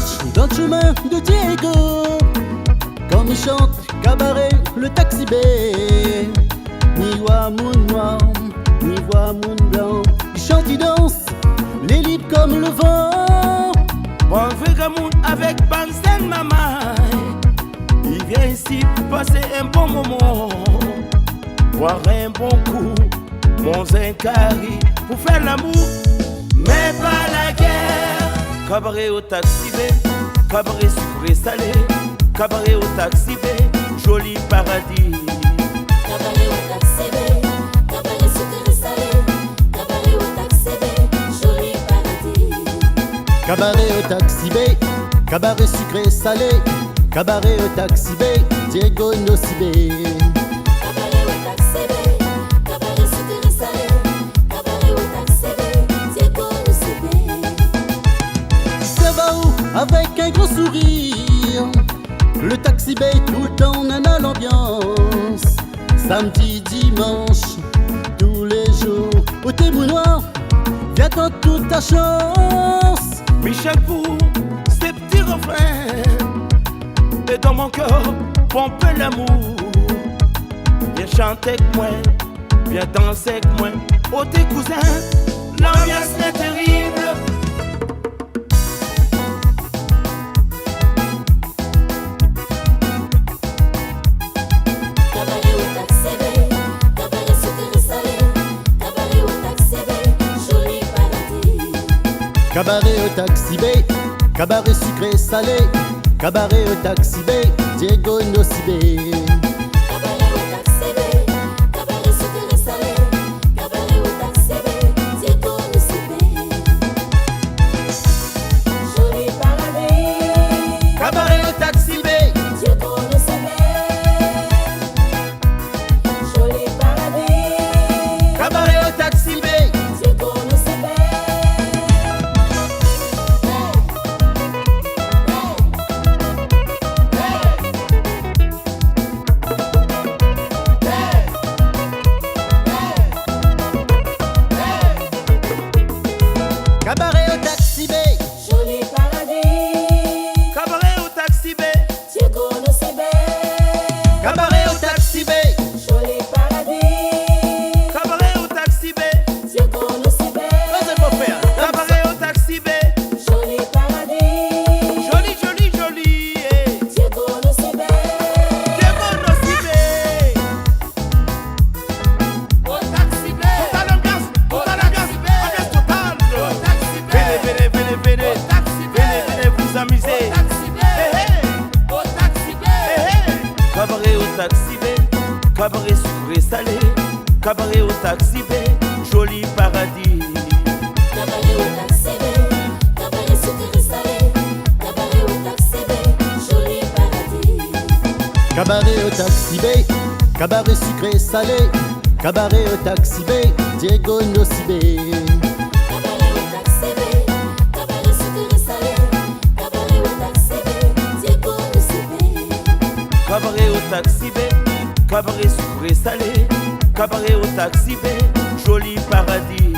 marche dans le chemin de Diego. Comme il chante cabaret, le taxi B. Ni voix moun noir, ni voix moun blanc. Il chante, il danse, les libre comme le vent. Bon vrai moun avec Bansen Mama. Il vient ici pour passer un bon moment, boire un bon coup, mon zincari, pour faire l'amour, mais pas la guerre. Cabaret au taxi B, cabaret sucré salé, cabaret au taxi B, joli paradis. Cabaret au taxi B, cabaret sucré salé, cabaret au taxi B, joli paradis. Cabaret au taxi B, cabaret sucré salé, cabaret au taxi B, Diego Nocibé. Cabaret au taxi B, cabaret sucré salé, cabaret au taxi B, Diego Nocibé. Ça va où avec un gros sourire, le taxi B tout le temps nana l'ambiance. Samedi, dimanche, tous les jours, au témoin noir, viens dans toute ta chance. Michel pour ces petits refrains, et dans mon cœur, pompe l'amour. Viens chanter avec moi, viens danser avec moi. Oh tes cousins, l'ambiance est terrible. Cabaret au taxi B, cabaret sucré salé, cabaret au taxi B, joli paradis. Cabaret au taxi B, cabaret sucré salé, cabaret au taxi B, Diego Nocibé. Cabaret au taxi B, cabaret sucré salé, cabaret au taxi B, Diego Nocibé. Joli paradis. Cabaret au taxi B, Diego Nocibé. Joli paradis. cabaret au taxi B. Diego Nocibé. Cabaret au taxi B, Joli paradis. Cabaret au taxi B, Diego Nocibé. cabaret au taxi B, Joli paradis. cabaret au taxi B, Diego Nocibé. cabaret au taxi B, Joli paradis. joli joli joli. Diego Nocibé. Diego Nocibé. Au taxi B. Totale ambiance, ambiance totale. Venez, venez, venez, venez, venez, venez vous amuser. Au taxi B. Cabaret au taxi B, cabaret sucré salé, cabaret au taxi B, joli paradis. Cabaret au taxi B. Cabaret sucré salé. Cabaret au taxi B. Joli paradis. cabaret au taxi B, cabaret sucré salé, cabaret au taxi B, Diego Nocibé. Cabaret au taxi B. Cabaret sucré salé. Cabaret au taxi B. Diego Nocibé. Cabaret au taxi B, cabaret sucré salé, cabaret au taxi B, joli paradis.